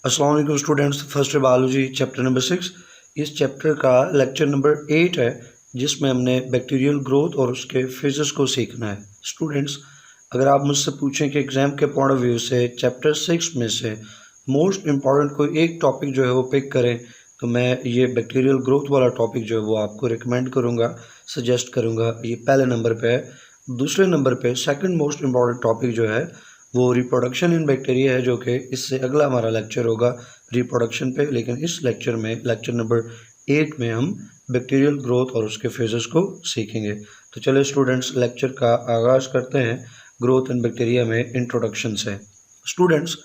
अस्सलाम वालेकुम students, first biology chapter number 6। इस चैप्टर का लेक्चर नंबर 8 है, जिसमें हमने बैक्टीरियल ग्रोथ और उसके फेजेस को सीखना है। स्टूडेंट्स, अगर आप मुझसे पूछें कि एग्ज़ाम के पॉइंट ऑफ व्यू से चैप्टर 6 में से मोस्ट इम्पॉर्टेंट कोई एक टॉपिक जो है वो पिक करें, तो मैं ये बैक्टीरियल ग्रोथ वाला टॉपिक जो है वो आपको रिकमेंड करूँगा, सजेस्ट करूँगा। ये पहले नंबर पे है। दूसरे नंबर पे सेकंड मोस्ट इम्पॉर्टेंट टॉपिक जो है वो रिप्रोडक्शन इन बैक्टीरिया है, जो कि इससे अगला हमारा लेक्चर होगा रिप्रोडक्शन पे। लेकिन इस लेक्चर में, लेक्चर नंबर 8 में, हम बैक्टीरियल ग्रोथ और उसके फेजेस को सीखेंगे। तो चलिए स्टूडेंट्स, लेक्चर का आगाज़ करते हैं ग्रोथ इन बैक्टीरिया में इंट्रोडक्शन से। स्टूडेंट्स,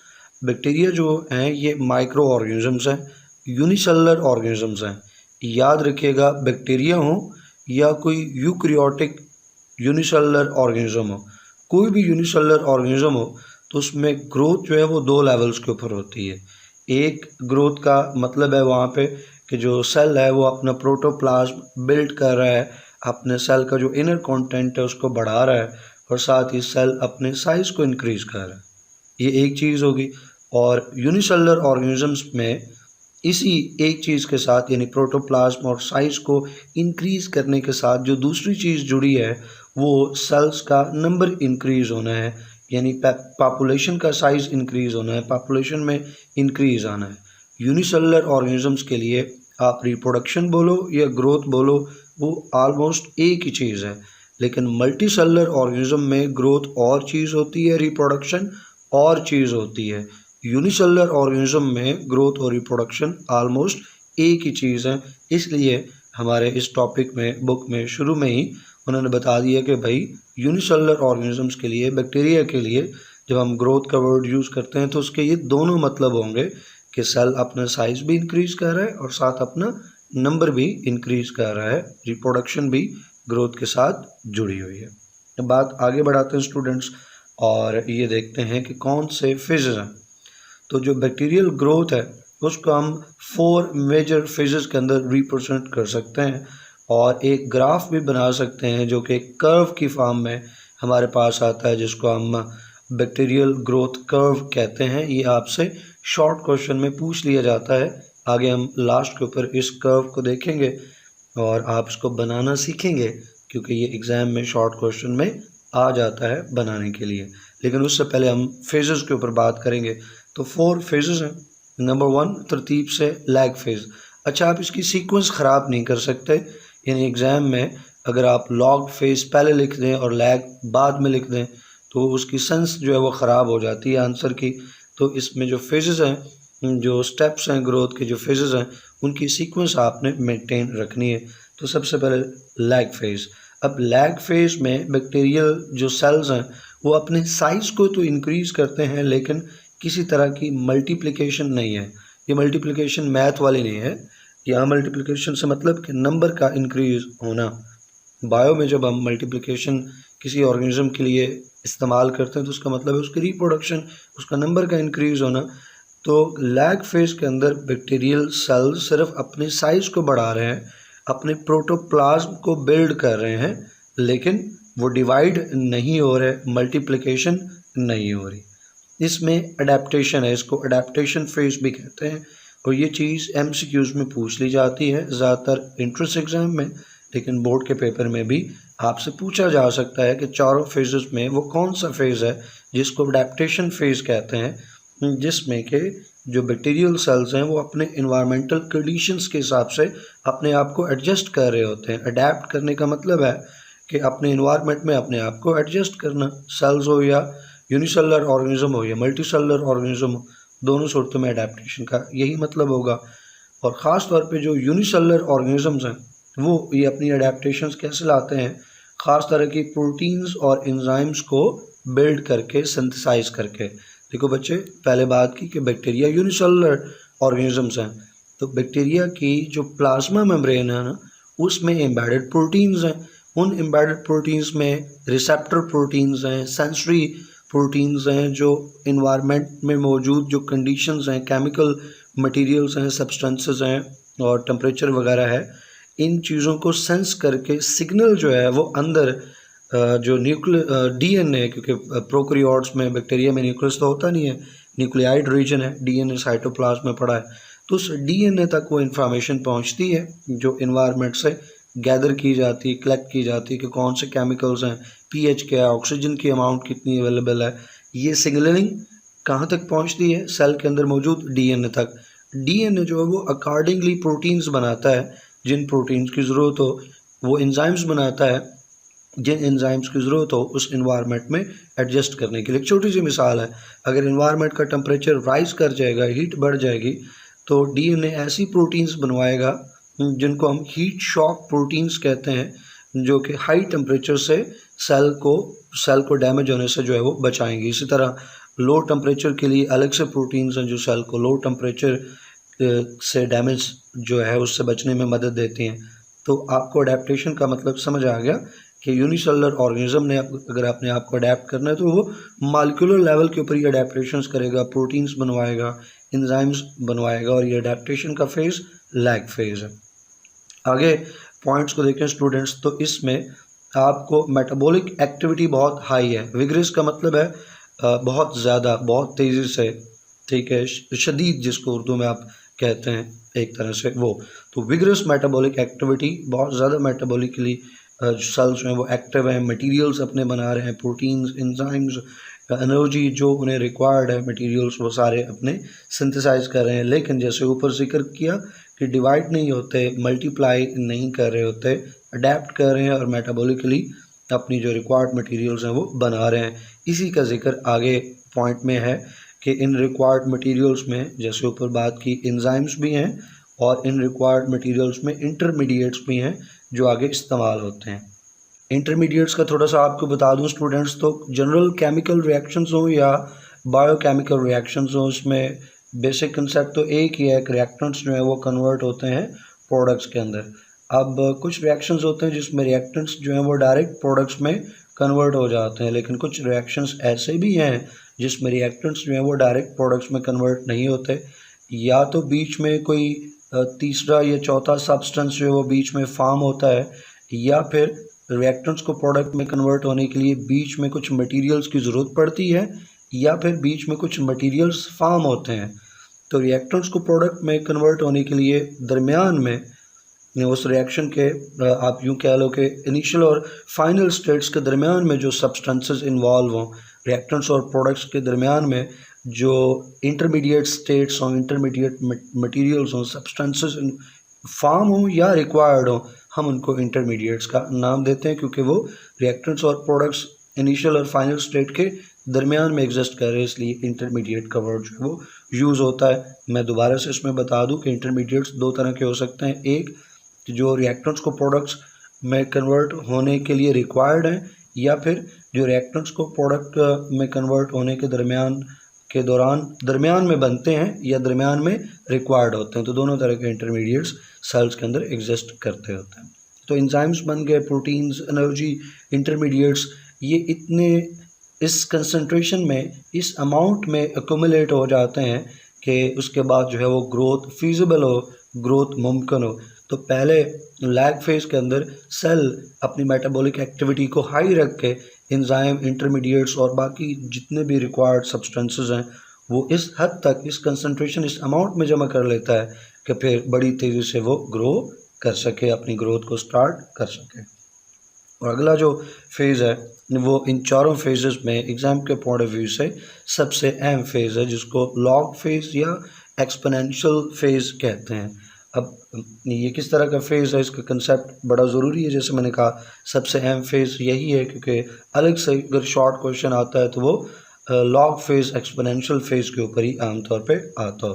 बैक्टीरिया जो हैं ये माइक्रो ऑर्गेनिजम्स हैं, यूनिसेलुलर ऑर्गेनिजम्स हैं। याद रखिएगा, बैक्टीरिया हो या कोई यूकैरियोटिक यूनिसेलुलर ऑर्गेनिज्म हो, कोई भी यूनिसेलुलर ऑर्गेनिज्म हो, तो उसमें ग्रोथ जो है वो दो लेवल्स के ऊपर होती है। एक ग्रोथ का मतलब है वहाँ पे कि जो सेल है वो अपना प्रोटोप्लाज्म बिल्ड कर रहा है, अपने सेल का जो इनर कंटेंट है उसको बढ़ा रहा है, और साथ ही सेल अपने साइज़ को इंक्रीज़ कर रहा है। ये एक चीज़ होगी। और यूनिसेलुलर ऑर्गेनिजम्स में इसी एक चीज़ के साथ, यानी प्रोटोप्लाज्म और साइज़ को इंक्रीज़ करने के साथ, जो दूसरी चीज़ जुड़ी है वो सेल्स का नंबर इंक्रीज़ होना है, यानी पॉपुलेशन का साइज़ इंक्रीज़ होना है, पॉपुलेशन में इंक्रीज़ आना है। यूनिसेलुलर ऑर्गेनिजम्स के लिए आप रिप्रोडक्शन बोलो या ग्रोथ बोलो, वो ऑलमोस्ट एक ही चीज़ है। लेकिन मल्टीसेलुलर ऑर्गेनिज्म में ग्रोथ और चीज़ होती है, रिप्रोडक्शन और चीज़ होती है। यूनिसेलुलर ऑर्गेनिज्म में ग्रोथ और रिप्रोडक्शन ऑलमोस्ट एक ही चीज़ है। इसलिए हमारे इस टॉपिक में, बुक में शुरू में ही उन्होंने बता दिया कि भाई यूनिसेलुलर ऑर्गेनिजम्स के लिए, बैक्टीरिया के लिए, जब हम ग्रोथ का वर्ड यूज़ करते हैं तो उसके ये दोनों मतलब होंगे कि सेल अपना साइज़ भी इंक्रीज़ कर रहा है और साथ अपना नंबर भी इंक्रीज़ कर रहा है। रिप्रोडक्शन भी ग्रोथ के साथ जुड़ी हुई है। अब बात आगे बढ़ाते हैं स्टूडेंट्स, और ये देखते हैं कि कौन से फेजेस हैं। तो जो बैक्टीरियल ग्रोथ है उसको हम 4 मेजर फेजेस के अंदर रिप्रेजेंट कर सकते हैं, और एक ग्राफ भी बना सकते हैं जो कि कर्व की फॉर्म में हमारे पास आता है, जिसको हम बैक्टीरियल ग्रोथ कर्व कहते हैं। ये आपसे शॉर्ट क्वेश्चन में पूछ लिया जाता है। आगे हम लास्ट के ऊपर इस कर्व को देखेंगे और आप इसको बनाना सीखेंगे, क्योंकि ये एग्ज़ाम में शॉर्ट क्वेश्चन में आ जाता है बनाने के लिए। लेकिन उससे पहले हम फेजेस के ऊपर बात करेंगे। तो 4 फेजेस हैं। नंबर 1 तरतीब से लैग फेज़। अच्छा, आप इसकी सीक्वेंस ख़राब नहीं कर सकते, यानी एग्ज़ाम में अगर आप लॉग फेज़ पहले लिख दें और लैग बाद में लिख दें तो उसकी सेंस जो है वो ख़राब हो जाती है आंसर की। तो इसमें जो फेजेस हैं, जो स्टेप्स हैं ग्रोथ के, जो फेजेस हैं, उनकी सीक्वेंस आपने मेंटेन रखनी है। तो सबसे पहले लैग फेज़। अब लैग फेज़ में बैक्टीरियल जो सेल्स हैं वो अपने साइज़ को तो इंक्रीज़ करते हैं, लेकिन किसी तरह की मल्टीप्लिकेशन नहीं है। ये मल्टीप्लिकेशन मैथ वाली नहीं है। यहाँ मल्टीप्लिकेशन से मतलब कि नंबर का इंक्रीज़ होना। बायो में जब हम मल्टीप्लिकेशन किसी ऑर्गेनिज्म के लिए इस्तेमाल करते हैं तो उसका मतलब है उसकी रिप्रोडक्शन, उसका नंबर का इंक्रीज़ होना। तो लैग फेज़ के अंदर बैक्टीरियल सेल्स सिर्फ अपने साइज़ को बढ़ा रहे हैं, अपने प्रोटोप्लाज्म को बिल्ड कर रहे हैं, लेकिन वो डिवाइड नहीं हो रहे, मल्टीप्लिकेशन नहीं हो रही। इसमें अडेप्टेशन है, इसको अडेप्टेशन फेज़ भी कहते हैं, और ये चीज़ MCQs में पूछ ली जाती है ज़्यादातर इंट्रेंस एग्ज़ाम में, लेकिन बोर्ड के पेपर में भी आपसे पूछा जा सकता है कि चारों फेजेस में वो कौन सा फेज़ है जिसको अडेप्टेशन फेज़ कहते हैं, जिसमें कि जो बैक्टीरियल सेल्स हैं वो अपने इन्वायरमेंटल कंडीशंस के हिसाब से अपने आप को एडजस्ट कर रहे होते हैं। अडेप्ट करने का मतलब है कि अपने इन्वायरमेंट में अपने आप को एडजस्ट करना। सेल्स हो या यूनिसेलुलर ऑर्गेनिज्म हो या मल्टीसेलुलर ऑर्गेनिज्म हो, दोनों सूरतों में अडेप्टेशन का यही मतलब होगा। और ख़ास तौर पे जो यूनिसेलुलर ऑर्गेनिजम्स हैं वो ये अपनी अडेप्टेशंस कैसे लाते हैं, ख़ास तरह की प्रोटीन्स और एंजाइम्स को बिल्ड करके, सिंथेसाइज करके। देखो बच्चे, पहले बात की कि बैक्टीरिया यूनिसेलुलर ऑर्गेनिजम्स हैं, तो बैक्टीरिया की जो प्लाज्मा मेम्ब्रेन है ना, उसमें एम्बेडेड प्रोटीन्स हैं। उन एम्बेडेड प्रोटीन्स में रिसेप्टर प्रोटीन्स हैं, सेंसरी प्रोटीन्स हैं, जो इन्वायरमेंट में मौजूद जो कंडीशंस हैं, केमिकल मटेरियल्स हैं, सब्सटेंसेस हैं और टेम्परेचर वगैरह है, इन चीज़ों को सेंस करके सिग्नल जो है वो अंदर जो DNA, क्योंकि प्रोकैरियोट्स में, बैक्टीरिया में न्यूक्लियस तो होता नहीं है, न्यूक्लियाइड रीजन है, डीएनए साइटोप्लाज्म में पड़ा है, तो उस डीएनए तक वो इन्फॉर्मेशन पहुंचती है जो इन्वायरमेंट से गैदर की जाती है, कलेक्ट की जाती है कि कौन से केमिकल्स हैं, पीएच क्या है, ऑक्सीजन की अमाउंट कितनी अवेलेबल है। ये सिग्नलिंग कहाँ तक पहुंचती है? सेल के अंदर मौजूद डीएनए तक। डीएनए जो है वो अकॉर्डिंगली प्रोटीन्स बनाता है, जिन प्रोटीन्स की ज़रूरत हो वो एंजाइम्स बनाता है, जिन एंजाइम्स की ज़रूरत हो उस इन्वायरमेंट में एडजस्ट करने के लिए। एक छोटी सी मिसाल है, अगर इन्वायरमेंट का टेम्परेचर राइज कर जाएगा, हीट बढ़ जाएगी, तो डीएनए ऐसी प्रोटीन्स बनवाएगा जिनको हम हीट शॉक प्रोटीन्स कहते हैं, जो कि हाई टेम्परेचर से सेल को डैमेज होने से जो है वो बचाएंगी। इसी तरह लो टेम्परेचर के लिए अलग से प्रोटीन्स हैं जो सेल को लो टेम्परेचर से डैमेज जो है उससे बचने में मदद देती हैं। तो आपको अडेप्टेशन का मतलब समझ आ गया कि यूनिसेलुलर ऑर्गेनिज्म ने अगर अपने आप को अडेप्ट करना है तो वो मॉलिक्यूलर लेवल के ऊपर ही अडेप्टेशंस करेगा, प्रोटीन्स बनवाएगा, एंजाइम्स बनवाएगा, और ये अडेप्टेशन का फेज़ लैग फेज़ है। आगे पॉइंट्स को देखें स्टूडेंट्स, तो इसमें आपको मेटाबॉलिक एक्टिविटी बहुत हाई है। विग्रस का मतलब है बहुत ज़्यादा, बहुत तेज़ी से, ठीक है, शदीद जिसको उर्दू में आप कहते हैं एक तरह से वो। तो विग्रस मेटाबॉलिक एक्टिविटी, बहुत ज़्यादा मेटाबॉलिकली सेल्स हैं वो एक्टिव हैं, मटेरियल्स अपने बना रहे हैं, प्रोटीन्स, एंजाइम्स, एनर्जी जो उन्हें रिक्वायर्ड है, मटेरियल्स वो सारे अपने सिंथेसाइज कर रहे हैं। लेकिन जैसे ऊपर जिक्र किया कि डिवाइड नहीं होते, मल्टीप्लाई नहीं कर रहे होते, अडेप्ट कर रहे हैं और मेटाबॉलिकली अपनी जो रिक्वायर्ड मटेरियल्स हैं वो बना रहे हैं। इसी का जिक्र आगे पॉइंट में है कि इन रिक्वायर्ड मटेरियल्स में, जैसे ऊपर बात की, एंजाइम्स भी हैं और इन रिक्वायर्ड मटेरियल्स में इंटरमीडिएट्स भी हैं जो आगे इस्तेमाल होते हैं। इंटरमीडिएट्स का थोड़ा सा आपको बता दूं स्टूडेंट्स, तो जनरल केमिकल रिएक्शंस हो या बायोकेमिकल रिएक्शंस हो, उसमें बेसिक कंसेप्ट तो एक ही है कि रिएक्टेंट्स जो है वो कन्वर्ट होते हैं प्रोडक्ट्स के अंदर। अब कुछ रिएक्शंस होते हैं जिसमें रिएक्टेंट्स जो हैं वो डायरेक्ट प्रोडक्ट्स में कन्वर्ट हो जाते हैं, लेकिन कुछ रिएक्शंस ऐसे भी हैं जिसमें रिएक्टेंट्स जो हैं वो डायरेक्ट प्रोडक्ट्स में कन्वर्ट नहीं होते, या तो बीच में कोई तीसरा या चौथा सब्सटेंस जो है वो बीच में फॉर्म होता है, या फिर रिएक्टेंट्स को प्रोडक्ट में कन्वर्ट होने के लिए बीच में कुछ मटेरियल्स की ज़रूरत पड़ती है, या फिर बीच में कुछ मटेरियल्स फॉर्म होते हैं। तो रिएक्टेंट्स को प्रोडक्ट में कन्वर्ट होने के लिए दरमियान में उस रिएक्शन के आप यूँ कह लो कि इनिशियल और फाइनल स्टेट्स के दरमियान में जो सब्सटेंसेस इन्वॉल्व हों, रिएक्टेंट्स और प्रोडक्ट्स के दरमियान में जो इंटरमीडिएट स्टेट्स हों, इंटरमीडिएट मटेरियल्स हों, सब्सटेंसेस फॉर्म हो या रिक्वायर्ड हो, हम उनको इंटरमीडिएट्स का नाम देते हैं, क्योंकि वो रिएक्टेंट्स और प्रोडक्ट्स इनिशियल और फाइनल स्टेट के दरमियान में एग्जिस्ट कर रहे हैं, इसलिए इंटरमीडिएट का वर्ड जो है वो यूज़ होता है। मैं दोबारा से इसमें बता दूं कि इंटरमीडिएट्स दो तरह के हो सकते हैं, एक जो रिएक्टेंट्स को प्रोडक्ट्स में कन्वर्ट होने के लिए रिक्वायर्ड हैं, या फिर जो रिएक्टेंट्स को प्रोडक्ट में कन्वर्ट होने के दरमियान में बनते हैं या दरमियान में रिक्वायर्ड होते हैं। तो दोनों तरह के इंटरमीडिएट्स सेल्स के अंदर एग्जिस्ट करते होते हैं। तो एंजाइम्स बन गए, प्रोटीन्स, एनर्जी, इंटरमीडिएट्स, ये इतने इस कंसंट्रेशन में, इस अमाउंट में एक्यूमुलेट हो जाते हैं कि उसके बाद जो है वो ग्रोथ फीजिबल हो, ग्रोथ मुमकिन हो। तो पहले लैग फेज़ के अंदर सेल अपनी मेटाबॉलिक एक्टिविटी को हाई रख के एंजाइम, इंटरमीडिएट्स और बाकी जितने भी रिक्वायर्ड सब्सटेंसेस हैं वो इस हद तक, इस कंसंट्रेशन, इस अमाउंट में जमा कर लेता है कि फिर बड़ी तेज़ी से वो ग्रो कर सके, अपनी ग्रोथ को स्टार्ट कर सके। और अगला जो फेज़ है वो इन चारों फेजेस में एग्ज़ाम के पॉइंट ऑफ व्यू से सबसे अहम फेज़ है, जिसको लॉग फेज़ या एक्सपोनेंशियल फेज़ कहते हैं। अब ये किस तरह का फेज़ है, इसका कंसेप्ट बड़ा ज़रूरी है। जैसे मैंने कहा सबसे अहम फेज़ यही है, क्योंकि अलग से अगर शॉर्ट क्वेश्चन आता है तो वो लॉग फेज़, एक्सपोनेंशियल फेज़ के ऊपर ही आमतौर पे आता है।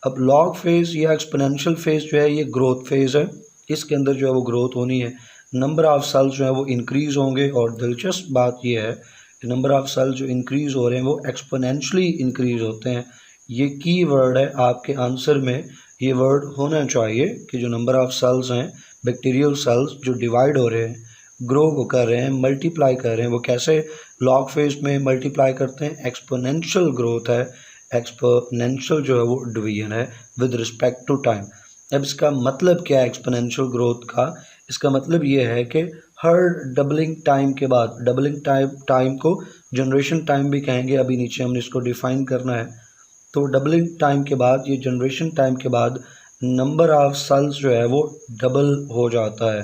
अब लॉग फेज़ या एक्सपोनेंशियल फेज़ जो है ये ग्रोथ फेज़ है, इसके अंदर जो है वो ग्रोथ होनी है, नंबर ऑफ़ सेल्स जो है वो इंक्रीज़ होंगे। और दिलचस्प बात यह है कि नंबर ऑफ़ सेल्स जो इंक्रीज़ हो रहे हैं वो एक्सपोनेंशियली इंक्रीज़ होते हैं। ये की वर्ड है आपके आंसर में, ये वर्ड होना चाहिए कि जो नंबर ऑफ़ सेल्स हैं, बैक्टीरियल सेल्स जो डिवाइड हो रहे हैं, ग्रो को कर रहे हैं, मल्टीप्लाई कर रहे हैं, वो कैसे लॉग फेज़ में मल्टीप्लाई करते हैं, एक्सपोनेंशियल ग्रोथ है, एक्सपोनेंशियल जो है वो डिवीजन है विद रिस्पेक्ट टू टाइम। अब इसका मतलब क्या है एक्सपोनेंशियल ग्रोथ का? इसका मतलब ये है कि हर डबलिंग टाइम के बाद, डबलिंग टाइम को जनरेशन टाइम भी कहेंगे, अभी नीचे हमने इसको डिफाइन करना है, तो डबलिंग टाइम के बाद, ये जनरेशन टाइम के बाद नंबर ऑफ सेल्स जो है वो डबल हो जाता है।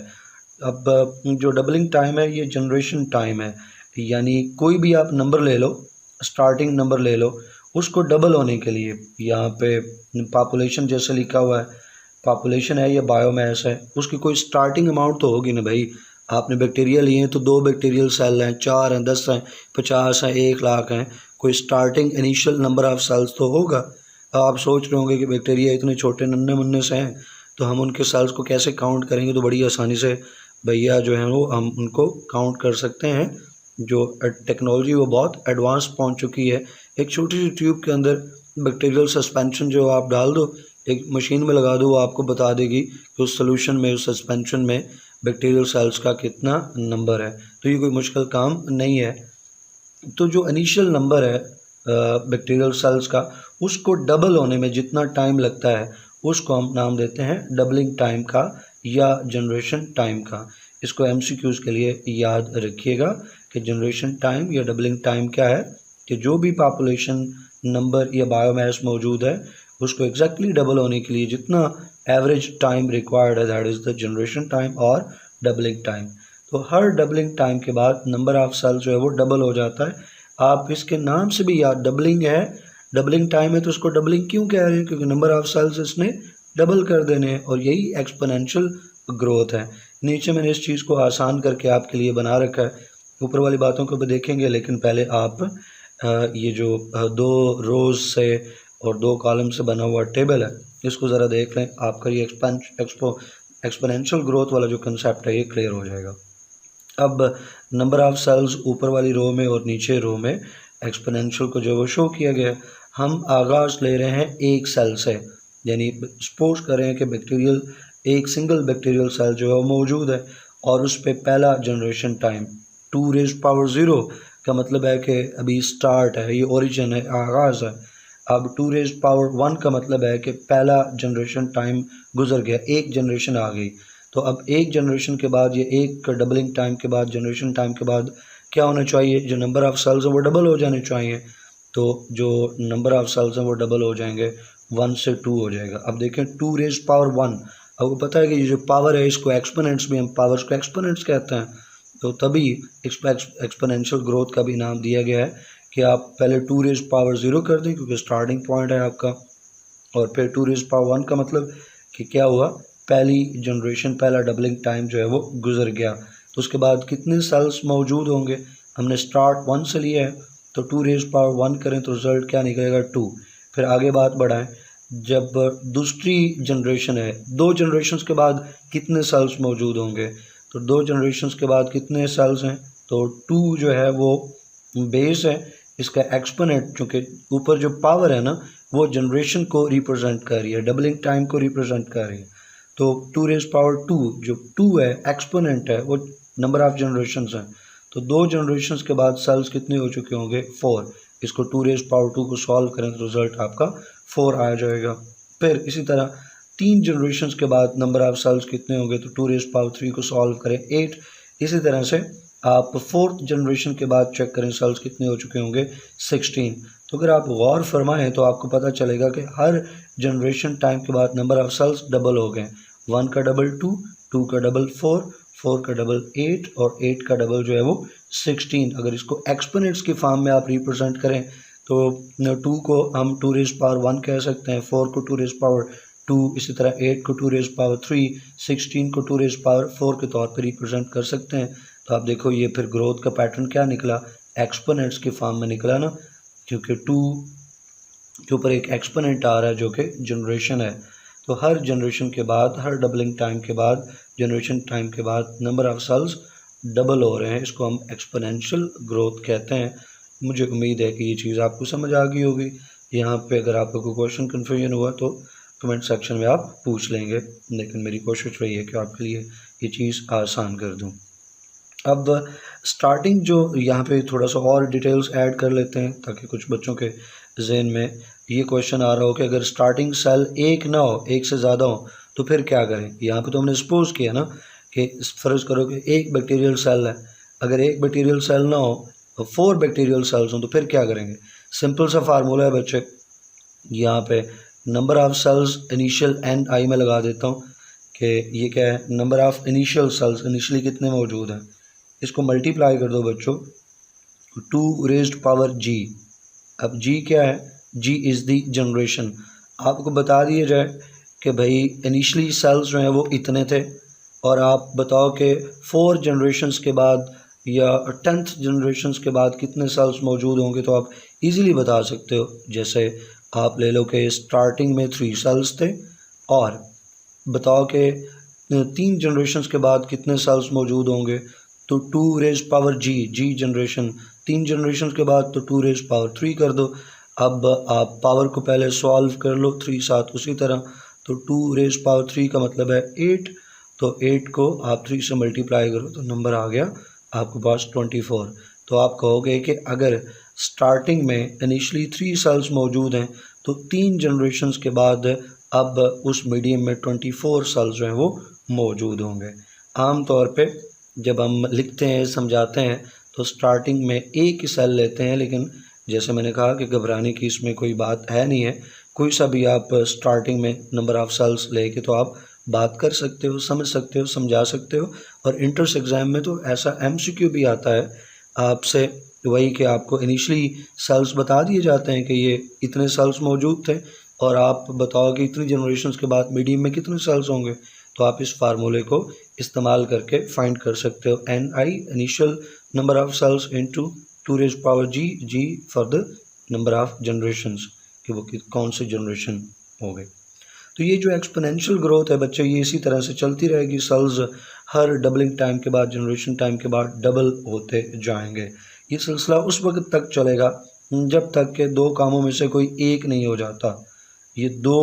अब जो डबलिंग टाइम है ये जनरेशन टाइम है, यानी कोई भी आप नंबर ले लो, स्टार्टिंग नंबर ले लो, उसको डबल होने के लिए यहाँ पे पॉपुलेशन जैसे लिखा हुआ है, पॉपुलेशन है या बायोमास है, उसकी कोई स्टार्टिंग अमाउंट तो होगी ना भाई। आपने बैक्टीरिया लिए हैं तो 2 बैक्टीरियल सेल हैं, 4 हैं, 10 हैं, 50 हैं, 1 लाख हैं, कोई starting initial number of cells तो होगा। आप सोच रहे होंगे कि बैक्टीरिया इतने छोटे नन्हे मुन्ने से हैं तो हम उनके सेल्स को कैसे काउंट करेंगे, तो बड़ी आसानी से भैया जो है वो हम उनको काउंट कर सकते हैं। जो टेक्नोलॉजी वो बहुत एडवांस पहुंच चुकी है। एक छोटी सी ट्यूब के अंदर बैक्टीरियल सस्पेंशन जो आप डाल दो, एक मशीन में लगा दो, वो आपको बता देगी कि उस सोल्यूशन में, उस सस्पेंशन में बैक्टीरियल सेल्स का कितना नंबर है। तो ये कोई मुश्किल काम नहीं है। तो जो इनिशियल नंबर है बैक्टीरियल सेल्स का, उसको डबल होने में जितना टाइम लगता है उसको हम नाम देते हैं डबलिंग टाइम का या जनरेशन टाइम का। इसको एमसीक्यूज़ के लिए याद रखिएगा कि जनरेशन टाइम या डबलिंग टाइम क्या है, कि जो भी पॉपुलेशन नंबर या बायोमास मौजूद है उसको एग्जैक्टली डबल होने के लिए जितना एवरेज टाइम रिक्वायर्ड है, that is the generation time और डबलिंग टाइम। तो हर डबलिंग टाइम के बाद नंबर ऑफ सेल जो है वो डबल हो जाता है। आप इसके नाम से भी याद, डबलिंग है, डबलिंग टाइम है, तो उसको डबलिंग क्यों कह रहे हैं, क्योंकि नंबर ऑफ सेल्स इसने डबल कर देने हैं, और यही एक्सपोनेंशियल ग्रोथ है। नीचे मैंने इस चीज़ को आसान करके आपके लिए बना रखा है, ऊपर वाली बातों को भी देखेंगे, लेकिन पहले आप ये जो 2 रोज़ से और 2 कॉलम से बना हुआ टेबल है इसको ज़रा देख लें। आपका ये एक्सपोनेंशियल ग्रोथ वाला जो कंसेप्ट है ये क्लियर हो जाएगा। अब नंबर ऑफ सेल्स ऊपर वाली रो में और नीचे रो में एक्सपोनेंशियल को जो वो शो किया गया। हम आगाज़ ले रहे हैं एक सेल से, यानी सपोज कर रहे हैं कि बैक्टीरियल, एक सिंगल बैक्टीरियल सेल जो है वो मौजूद है और उस पर पहला जनरेशन टाइम 2⁻0 का मतलब है कि अभी स्टार्ट है, ये ओरिजिन है, आगाज़ है। अब 2⁻1 का मतलब है कि पहला जनरेशन टाइम गुजर गया, एक जनरेशन आ गई। तो अब एक जनरेशन के बाद, ये एक डबलिंग टाइम के बाद, जनरेशन टाइम के बाद क्या होना चाहिए, जो नंबर ऑफ़ सेल्स हैं वो डबल हो जाने चाहिए। तो जो नंबर ऑफ़ सेल्स हैं वो डबल हो जाएंगे, 1 से 2 हो जाएगा। अब देखें 2⁻1, आपको पता है कि ये जो पावर है इसको एक्सपोनेंट्स में, हम पावर्स को एक्सपोनेंट्स कहते हैं। तो तभी एक्सपोनेंशियल ग्रोथ का भी नाम दिया गया है कि आप पहले 2⁻0 कर दें क्योंकि स्टार्टिंग पॉइंट है आपका, और फिर 2⁻1 का मतलब कि क्या हुआ, पहली जनरेशन, पहला डबलिंग टाइम जो है वो गुजर गया। तो उसके बाद कितने सेल्स मौजूद होंगे, हमने स्टार्ट 1 से लिया है तो 2⁻1 करें तो रिज़ल्ट क्या निकलेगा, 2। फिर आगे बात बढ़ाएं, जब दूसरी जनरेशन है, 2 जनरेशन्स के बाद कितने सेल्स मौजूद होंगे, तो 2 जनरेशन्स के बाद कितने सेल्स हैं, तो 2 जो है वो बेस है, इसका एक्सपोनेंट, चूँकि ऊपर जो पावर है ना वो जनरेशन को रिप्रेजेंट कर रही है, डबलिंग टाइम को रिप्रेजेंट कर रही है। तो 2⁻2 जो 2 है एक्सपोनेंट है, वो नंबर ऑफ जनरेशन्स हैं। तो 2 जनरेशन्स के बाद सेल्स कितने हो चुके होंगे, 4। इसको 2⁻2 को सॉल्व करें तो रिजल्ट आपका 4 आ जाएगा। फिर इसी तरह 3 जनरेशन्स के बाद नंबर ऑफ सेल्स कितने होंगे, तो 2⁻3 को सॉल्व करें, 8। इसी तरह से आप 4th जनरेशन के बाद चेक करें सेल्स कितने हो चुके होंगे, 16। तो अगर आप गौर फरमाएं तो आपको पता चलेगा कि हर जनरेशन टाइम के बाद नंबर ऑफ सेल्स डबल हो गए। 1 का डबल 2, 2 का डबल 4, 4 का डबल 8 और 8 का डबल जो है वो 16। अगर इसको एक्सपोनेंट्स की फॉर्म में आप रिप्रेजेंट करें तो 2 को हम 2⁻1 कह सकते हैं, 4 को 2⁻2, इसी तरह 8 को 2⁻3, 16 को 2⁻4 के तौर पर रिप्रेजेंट कर सकते हैं। तो आप देखो ये फिर ग्रोथ का पैटर्न क्या निकला, एक्सपोनेंट्स की फॉर्म में निकला ना, क्योंकि 2 के ऊपर एक एक्सपोनेंट आ रहा है जो कि जनरेशन है। तो हर जनरेशन के बाद, हर डबलिंग टाइम के बाद, जनरेशन टाइम के बाद नंबर ऑफ सेल्स डबल हो रहे हैं, इसको हम एक्सपोनेंशियल ग्रोथ कहते हैं। मुझे उम्मीद है कि ये चीज़ आपको समझ आ गई होगी। यहाँ पे अगर आपको कोई क्वेश्चन कन्फ्यूजन हुआ तो कमेंट सेक्शन में आप पूछ लेंगे, लेकिन मेरी कोशिश रही है कि आपके लिए ये चीज़ आसान कर दूँ। अब स्टार्टिंग जो यहाँ पे थोड़ा सा और डिटेल्स ऐड कर लेते हैं ताकि कुछ बच्चों के जहन में ये क्वेश्चन आ रहा हो कि अगर स्टार्टिंग सेल एक ना हो, एक से ज़्यादा हो, तो फिर क्या करें। यहाँ पे तो हमने सपोज किया ना कि फ़र्ज़ करो कि एक बैक्टीरियल सेल है, अगर एक बैक्टीरियल सेल ना हो और 4 बैक्टीरियल सेल्स हों तो फिर क्या करेंगे। सिंपल सा फार्मूला है बच्चे, यहाँ पे number of cells initial N I में लगा देता हूँ कि ये क्या है, number of initial cells initially कितने मौजूद हैं। इसको मल्टीप्लाई कर दो बच्चों, 2 रेज्ड पावर जी। अब जी क्या है, जी इज़ दी जनरेशन। आपको बता दिया जाए कि भाई इनिशियली सेल्स जो हैं वो इतने थे, और आप बताओ कि 4 जनरेशन्स के बाद या 10th जनरेशन्स के बाद कितने सेल्स मौजूद होंगे, तो आप इजीली बता सकते हो। जैसे आप ले लो कि स्टार्टिंग में 3 सेल्स थे, और बताओ कि 3 जनरेशन्स के बाद कितने सेल्स मौजूद होंगे, तो 2 रेज पावर जी, जी जनरेशन। 3 जनरेशन के बाद तो 2 रेज पावर 3 कर दो। अब आप पावर को पहले सॉल्व कर लो 3 साथ उसी तरह, तो 2 रेज पावर 3 का मतलब है 8, तो 8 को आप 3 से मल्टीप्लाई करो तो नंबर आ गया आपके पास 24। तो आप कहोगे कि अगर स्टार्टिंग में इनिशियली 3 सेल्स मौजूद हैं तो 3 जनरेशन्स के बाद अब उस मीडियम में 24 सेल्स जो हैं वो मौजूद होंगे। आम तौर पे जब हम लिखते हैं, समझाते हैं, तो स्टार्टिंग में एक ही सेल लेते हैं, लेकिन जैसे मैंने कहा कि घबराने की इसमें कोई बात है नहीं है। कोई सा भी आप स्टार्टिंग में नंबर ऑफ़ सेल्स लेके तो आप बात कर सकते हो, समझ सकते हो, समझा सकते हो। और इंट्रेंस एग्ज़ाम में तो ऐसा MCQ भी आता है आपसे, वही कि आपको इनिशियली सेल्स बता दिए जाते हैं कि ये इतने सेल्स मौजूद थे, और आप बताओ कि इतनी जनरेशन्स के बाद मीडियम में कितने सेल्स होंगे, तो आप इस फार्मूले को इस्तेमाल करके फाइंड कर सकते हो। NI initial number of cells into 2 raise power g for the number of generations, कि वो कौन सी जनरेशन हो गई। तो ये जो एक्सपोनेंशियल ग्रोथ है बच्चे, ये इसी तरह से चलती रहेगी। सेल्स हर डबलिंग टाइम के बाद, जनरेशन टाइम के बाद डबल होते जाएंगे। ये सिलसिला उस वक्त तक चलेगा जब तक के 2 कामों में से कोई एक नहीं हो जाता। ये 2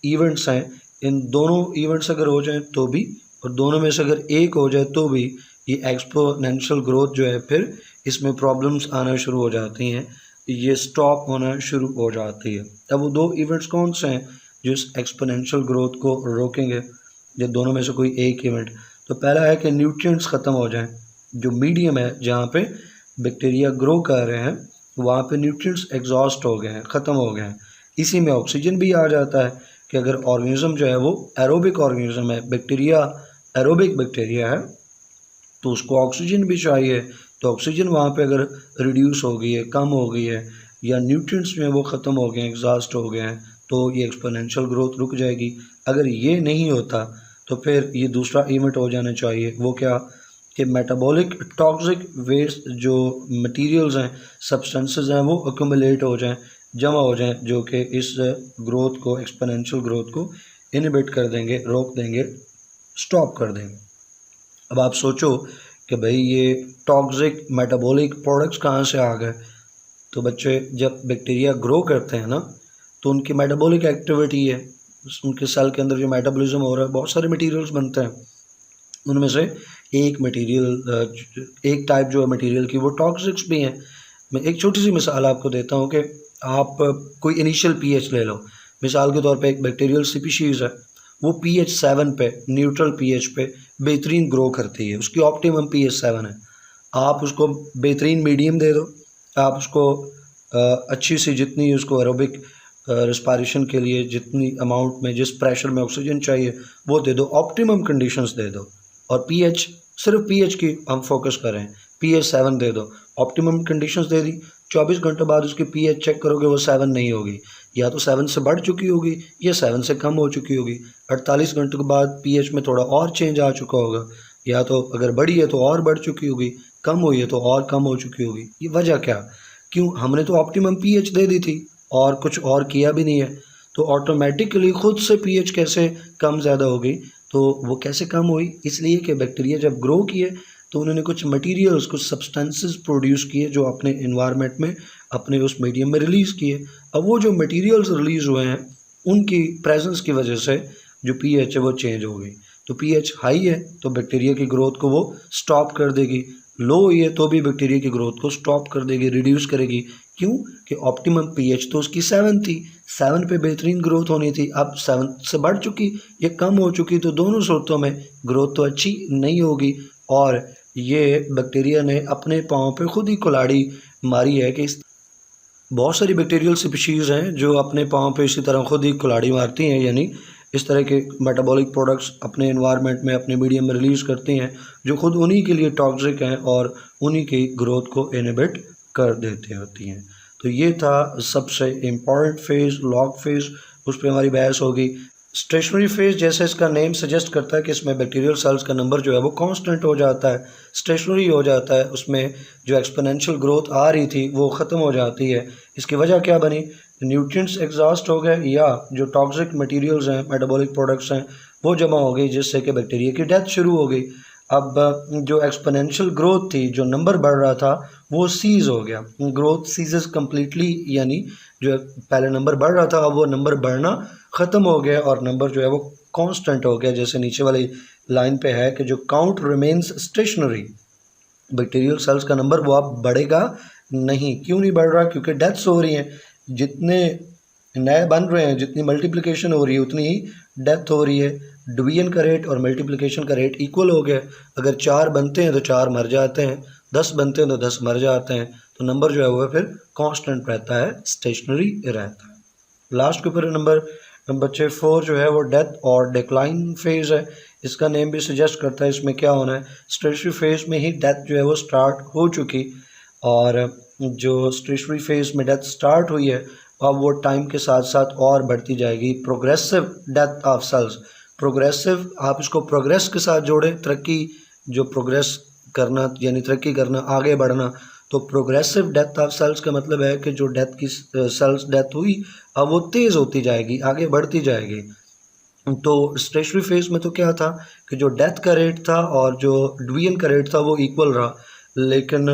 इवेंट्स हैं, इन दोनों इवेंट्स अगर हो जाएं तो भी, और दोनों में से अगर एक हो जाए तो भी, ये एक्सपोनेंशियल ग्रोथ जो है फिर इसमें प्रॉब्लम्स आना शुरू हो जाती हैं, ये स्टॉप होना शुरू हो जाती है। अब वो 2 इवेंट्स कौन से हैं जो इस एक्सपोनेंशियल ग्रोथ को रोकेंगे, जब दोनों में से कोई एक इवेंट? तो पहला है कि न्यूट्रिएंट्स ख़त्म हो जाएं। जो मीडियम है जहाँ पे बैक्टीरिया ग्रो कर रहे हैं, वहाँ पे न्यूट्रिएंट्स एग्जॉस्ट हो गए हैं, ख़त्म हो गए हैं। इसी में ऑक्सीजन भी आ जाता है कि अगर ऑर्गेनिज्म जो है वो एरोबिक ऑर्गेनिज्म है, बैक्टीरिया एरोबिक बैक्टीरिया है, तो उसको ऑक्सीजन भी चाहिए। तो ऑक्सीजन वहाँ पे अगर रिड्यूस हो गई है, कम हो गई है, या न्यूट्रिएंट्स जो हैं वो ख़त्म हो गए हैं, एग्जॉस्ट हो गए हैं, तो ये एक्सपोनेंशियल ग्रोथ रुक जाएगी। अगर ये नहीं होता तो फिर ये दूसरा इवेंट हो जाना चाहिए। वो क्या कि मेटाबॉलिक टॉक्सिक वेस्ट जो मटेरियल्स हैं, सब्सटेंसेस हैं, वो अक्यूमुलेट हो जाएं, जमा हो जाएं, जो कि इस ग्रोथ को, एक्सपोनेंशियल ग्रोथ को इनहिबिट कर देंगे, रोक देंगे, स्टॉप कर देंगे। अब आप सोचो कि भाई ये टॉक्सिक मेटाबॉलिक प्रोडक्ट्स कहाँ से आ गए? तो बच्चे, जब बैक्टीरिया ग्रो करते हैं ना, तो उनकी मेटाबॉलिक एक्टिविटी है, उनके सेल के अंदर जो मेटाबॉलिज्म हो रहा है, बहुत सारे मटेरियल्स बनते हैं। उनमें से एक मटेरियल, एक टाइप जो है मटेरियल की, वो टॉक्सिक्स भी हैं। मैं एक छोटी सी मिसाल आपको देता हूँ कि आप कोई इनिशियल pH ले लो। मिसाल के तौर पे एक बैक्टीरियल स्पीशीज़ है, वो pH 7 पे, न्यूट्रल pH पे बेहतरीन ग्रो करती है, उसकी ऑप्टिमम pH 7 है। आप उसको बेहतरीन मीडियम दे दो, आप उसको अच्छी सी, जितनी उसको एरोबिक रिस्पायरेशन के लिए जितनी अमाउंट में, जिस प्रेशर में ऑक्सीजन चाहिए वो दे दो, ऑप्टिमम कंडीशंस दे दो। और pH, सिर्फ pH की हम फोकस कर रहे हैं, pH 7 दे दो, ऑप्टिमम कंडीशंस दे दी। 24 घंटे बाद उसकी pH चेक करोगे, वो 7 नहीं होगी, या तो 7 से बढ़ चुकी होगी या 7 से कम हो चुकी होगी। 48 घंटे के बाद pH में थोड़ा और चेंज आ चुका होगा, या तो अगर बढ़ी है तो और बढ़ चुकी होगी, कम हुई है तो और कम हो चुकी होगी। ये वजह क्या? क्यों? हमने तो ऑप्टिमम pH दे दी थी और कुछ और किया भी नहीं है, तो ऑटोमेटिकली खुद से pH कैसे कम ज़्यादा हो गई? तो वो कैसे कम हुई? इसलिए कि बैक्टीरिया जब ग्रो किए तो उन्होंने कुछ मटेरियल्स, कुछ सब्सटेंसेस प्रोड्यूस किए जो अपने इन्वायरमेंट में, अपने उस मीडियम में रिलीज़ किए। अब वो जो मटेरियल्स रिलीज़ हुए हैं, उनकी प्रेजेंस की वजह से जो pH है वो चेंज हो गई। तो pH हाई है तो बैक्टीरिया की ग्रोथ को वो स्टॉप कर देगी, लो हुई है तो भी बैक्टीरिया की ग्रोथ को स्टॉप कर देगी, रिड्यूस करेगी। क्यों? कि ऑप्टिमम pH तो उसकी 7 थी, 7 पे बेहतरीन ग्रोथ होनी थी, अब 7 से बढ़ चुकी या कम हो चुकी, तो दोनों सूरतों में ग्रोथ तो अच्छी नहीं होगी। और ये बैक्टीरिया ने अपने पाँव पे खुद ही कुल्हाड़ी मारी है कि बहुत सारी बैक्टीरियल स्पीशीज़ हैं जो अपने पाँव पे इसी तरह खुद ही कुल्हाड़ी मारती हैं, यानी इस तरह के मेटाबॉलिक प्रोडक्ट्स अपने एनवायरनमेंट में, अपने मीडियम में रिलीज़ करती हैं जो खुद उन्हीं के लिए टॉक्सिक हैं और उन्हीं की ग्रोथ को इनहिबिट कर देती होती हैं। तो ये था सबसे इम्पॉर्टेंट फेज़, लॉग फेज़, उस पर हमारी बहस होगी। स्टेशनरी फेज़, जैसे इसका नेम सजेस्ट करता है कि इसमें बैक्टीरियल सेल्स का नंबर जो है वो कांस्टेंट हो जाता है, स्टेशनरी हो जाता है, उसमें जो एक्सपोनेंशियल ग्रोथ आ रही थी वो ख़त्म हो जाती है। इसकी वजह क्या बनी? न्यूट्रिएंट्स एग्जॉस्ट हो गए या जो टॉक्सिक मटेरियल्स हैं, मेटाबॉलिक प्रोडक्ट्स हैं, वो जमा हो गई, जिससे कि बैक्टीरिया की डेथ शुरू हो गई। अब जो एक्सपोनेंशियल ग्रोथ थी, जो नंबर बढ़ रहा था, वो सीज़ हो गया, ग्रोथ सीजेस कम्प्लीटली, यानी जो पहले नंबर बढ़ रहा था अब वो नंबर बढ़ना ख़त्म हो गया और नंबर जो है वो कांस्टेंट हो गया। जैसे नीचे वाली लाइन पे है कि जो count remains stationary, bacterial cells का नंबर वो अब बढ़ेगा नहीं। क्यों नहीं बढ़ रहा? क्योंकि डेथ्स हो रही हैं, जितने नए बन रहे हैं, जितनी मल्टीप्लिकेशन हो रही है उतनी ही डेथ हो रही है। डिवीजन का रेट और मल्टीप्लिकेशन का रेट इक्वल हो गया। अगर 4 बनते हैं तो 4 मर जाते हैं, 10 बनते हैं तो 10 मर जाते हैं, तो नंबर जो है वो फिर कांस्टेंट रहता है, स्टेशनरी रहता है। लास्ट के ऊपर नंबर बच्चे 4 जो है वो डेथ और डिक्लाइन फेज़ है। इसका नेम भी सजेस्ट करता है इसमें क्या होना है। स्टेशनरी फेज़ में ही डेथ जो है वो स्टार्ट हो चुकी, और जो स्टेशनरी फेज़ में डेथ स्टार्ट हुई है अब वो टाइम के साथ साथ और बढ़ती जाएगी। Progressive death of cells, progressive, आप इसको प्रोग्रेस के साथ जोड़ें, तरक्की, जो प्रोग्रेस करना यानी तरक्की करना, आगे बढ़ना। तो प्रोग्रेसिव डेथ ऑफ सेल्स का मतलब है कि जो डेथ की सेल्स डेथ हुई अब वो तेज़ होती जाएगी, आगे बढ़ती जाएगी। तो स्टेशनरी फेज़ में तो क्या था कि जो डेथ का रेट था और जो डिवीजन का रेट था वो इक्वल रहा, लेकिन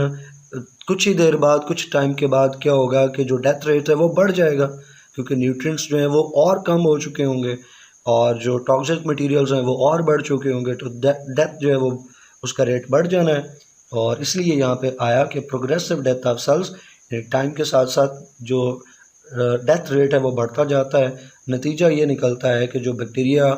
कुछ ही देर बाद, कुछ टाइम के बाद क्या होगा कि जो डेथ रेट है वो बढ़ जाएगा, क्योंकि न्यूट्रिएंट्स जो हैं वो और कम हो चुके होंगे और जो टॉक्सिक मटेरियल्स हैं वो और बढ़ चुके होंगे, तो डेथ जो है वो उसका रेट बढ़ जाना है। और इसलिए यहाँ पे आया कि progressive death of cells, time के साथ साथ जो डेथ रेट है वो बढ़ता जाता है। नतीजा ये निकलता है कि जो बैक्टीरिया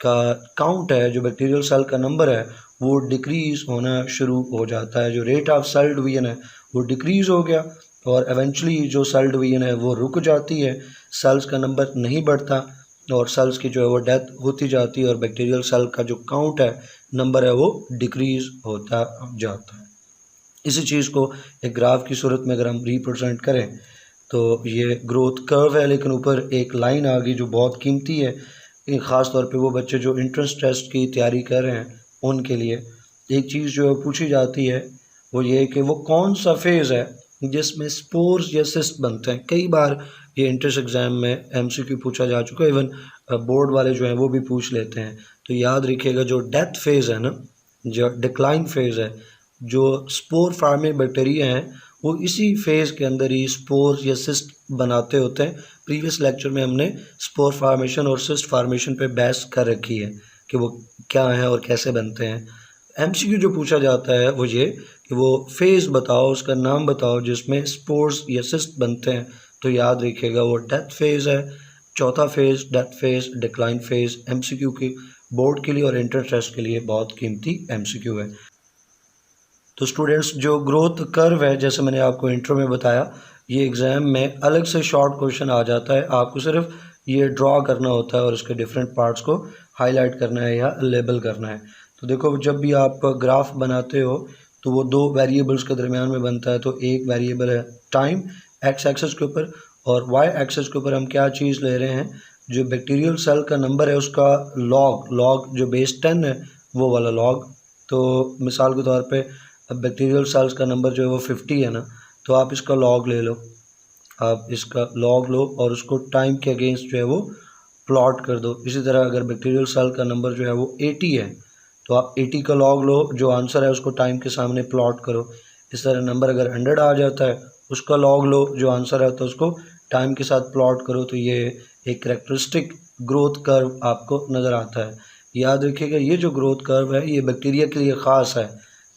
का काउंट है, जो बैक्टीरियल सेल का नंबर है, वो डिक्रीज़ होना शुरू हो जाता है। जो रेट ऑफ सेल डिवीजन है वो डिक्रीज़ हो गया और एवेंचुअली जो सेल डिवीजन है वो रुक जाती है, सेल्स का नंबर नहीं बढ़ता और सेल्स की जो है वो डेथ होती जाती है और बैक्टीरियल सेल का जो काउंट है, नंबर है, वो डिक्रीज़ होता जाता है। इसी चीज़ को एक ग्राफ की सूरत में अगर हम रिप्रेजेंट करें तो ये ग्रोथ कर्व है, लेकिन ऊपर एक लाइन आ गई जो बहुत कीमती है, ख़ास तौर पे वो बच्चे जो एंट्रेंस टेस्ट की तैयारी कर रहे हैं उनके लिए। एक चीज़ जो पूछी जाती है वो ये कि वो कौन सा फेज़ है जिसमें स्पोर्स या सिस्ट बनते हैं। कई बार ये एंट्रेंस एग्ज़ाम में MCQ पूछा जा चुका है, इवन बोर्ड वाले जो हैं वो भी पूछ लेते हैं। तो याद रखिएगा, जो डेथ फेज़ है ना, जो डिक्लाइन फेज़ है, जो स्पोर फार्मिंग बैक्टीरिया हैं वो इसी फेज़ के अंदर ही स्पोर्स या सिस्ट बनाते होते हैं। प्रीवियस लेक्चर में हमने स्पोर फार्मेशन और सिस्ट फार्मेशन पे बहस कर रखी है कि वो क्या है और कैसे बनते हैं। MCQ जो पूछा जाता है वो ये कि वो फेज़ बताओ, उसका नाम बताओ जिसमें स्पोर्स या सिस्ट बनते हैं। तो याद रखिएगा वो डेथ फेज़ है। चौथा phase death phase, decline phase MCQ की बोर्ड के लिए और इंटर टेस्ट के लिए बहुत कीमती MCQ है। तो स्टूडेंट्स, जो ग्रोथ कर्व है, जैसे मैंने आपको इंट्रो में बताया, ये एग्ज़ाम में अलग से शॉर्ट क्वेश्चन आ जाता है। आपको सिर्फ ये ड्रॉ करना होता है और इसके डिफरेंट पार्ट्स को हाईलाइट करना है या लेबल करना है। तो देखो, जब भी आप ग्राफ बनाते हो तो वो 2 वेरिएबल्स के दरमियान में बनता है। तो एक वेरिएबल है टाइम एक्स एक्सेस के ऊपर, और वाई एक्सेस के ऊपर हम क्या चीज़ ले रहे हैं, जो बैक्टीरियल सेल का नंबर है उसका लॉग जो बेस 10 है वो वाला लॉग। तो मिसाल के तौर पे अब बैक्टीरियल सेल्स का नंबर जो है वो 50 है ना, तो आप इसका लॉग ले लो, आप इसका लॉग लो और उसको टाइम के अगेंस्ट जो है वो प्लॉट कर दो। इसी तरह अगर बैक्टीरियल सेल का नंबर जो है वो 80 है तो आप 80 का लॉग लो, जो आंसर है उसको टाइम के सामने प्लॉट करो। इस तरह नंबर अगर 100 आ जाता है उसका लॉग लो, जो आंसर है तो उसको टाइम के साथ प्लॉट करो। तो ये एक करेक्टरिस्टिक ग्रोथ कर्व आपको नज़र आता है। याद रखिएगा, ये जो ग्रोथ कर्व है ये बैक्टीरिया के लिए ख़ास है।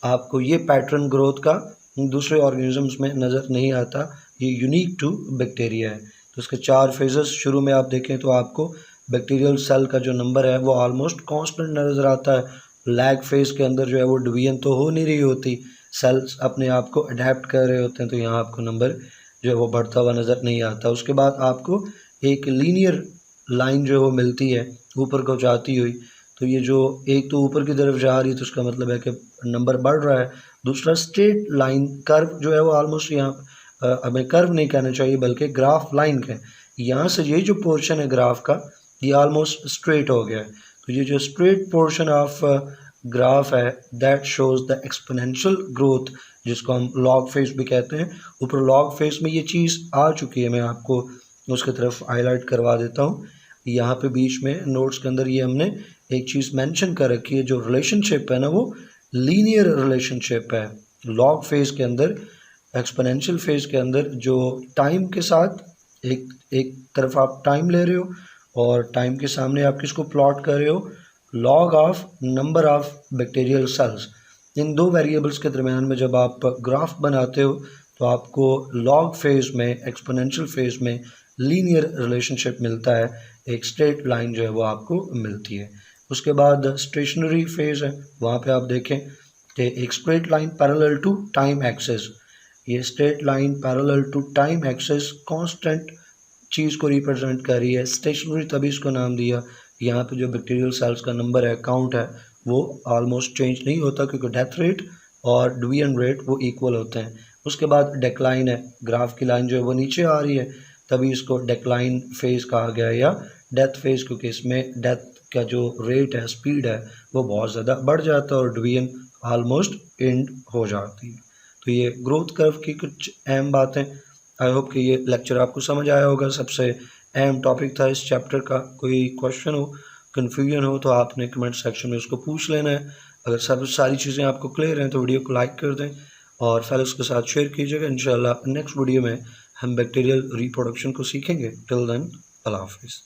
आपको ये पैटर्न ग्रोथ का दूसरे ऑर्गेनिजम्स में नज़र नहीं आता, ये यूनिक टू बैक्टीरिया है। तो इसके 4 फेजेस शुरू में आप देखें तो आपको बैक्टीरियल सेल का जो नंबर है वो ऑलमोस्ट कांस्टेंट नज़र आता है। लैग फेज़ के अंदर जो है वो डिवीजन तो हो नहीं रही होती, सेल्स अपने आप को अडेप्ट कर रहे होते हैं, तो यहाँ आपको नंबर जो है वो बढ़ता हुआ नज़र नहीं आता। उसके बाद आपको एक लीनियर लाइन जो है वो मिलती है ऊपर को जाती हुई। तो ये जो एक तो ऊपर की तरफ जा रही है तो उसका मतलब है कि नंबर बढ़ रहा है। दूसरा स्ट्रेट लाइन कर्व जो है वो ऑलमोस्ट यहाँ हमें कर्व नहीं कहना चाहिए बल्कि ग्राफ लाइन का है। यहाँ से ये जो पोर्शन है ग्राफ का ये ऑलमोस्ट स्ट्रेट हो गया है। तो ये जो स्ट्रेट पोर्शन ऑफ ग्राफ है that shows the exponential growth, जिसको हम लॉग फेज भी कहते हैं। ऊपर लॉग फेज में ये चीज़ आ चुकी है, मैं आपको उसकी तरफ हाईलाइट करवा देता हूँ। यहाँ पे बीच में नोट्स के अंदर ये हमने एक चीज़ मेंशन कर रखी है, जो रिलेशनशिप है ना वो लीनियर रिलेशनशिप है। लॉग फेज के अंदर, एक्सपोनेंशियल फेज के अंदर जो टाइम के साथ एक तरफ आप टाइम ले रहे हो और टाइम के सामने आप किसको प्लॉट कर रहे हो, log of number of bacterial cells. इन दो वेरिएबल्स के दरमियान में जब आप ग्राफ बनाते हो तो आपको लॉग फेज में, एक्सपोनेंशियल फेज में लीनियर रिलेशनशिप मिलता है, एक स्ट्रेट लाइन जो है वो आपको मिलती है। उसके बाद स्टेशनरी फेज है, वहाँ पे आप देखें कि एक straight line parallel to time axis. ये straight line parallel to time axis constant चीज़ को रिप्रेजेंट कर रही है। स्टेशनरी तभी इसको नाम दिया, यहाँ पे जो बैक्टीरियल सेल्स का नंबर है, काउंट है, वो ऑलमोस्ट चेंज नहीं होता क्योंकि डेथ रेट और डिवीजन रेट वो इक्वल होते हैं। उसके बाद डेक्लाइन है, ग्राफ की लाइन जो है वो नीचे आ रही है, तभी इसको डेक्लाइन फेज कहा गया या डेथ फेज, क्योंकि इसमें डेथ का जो रेट है, स्पीड है, वो बहुत ज़्यादा बढ़ जाता है और डिवीजन ऑलमोस्ट एंड हो जाती है। तो ये ग्रोथ कर्व की कुछ अहम बातें। आई होप कि ये लेक्चर आपको समझ आया होगा। सबसे अहम टॉपिक था इस चैप्टर का। कोई क्वेश्चन हो, कन्फ्यूजन हो तो आपने कमेंट सेक्शन में उसको पूछ लेना है। अगर सब सारी चीज़ें आपको क्लियर हैं तो वीडियो को लाइक कर दें और फ्रेंड्स के साथ शेयर कीजिएगा। इंशाल्लाह नेक्स्ट वीडियो में हम बैक्टीरियल रिप्रोडक्शन को सीखेंगे। टिल देन, अल्लाह हाफिज़।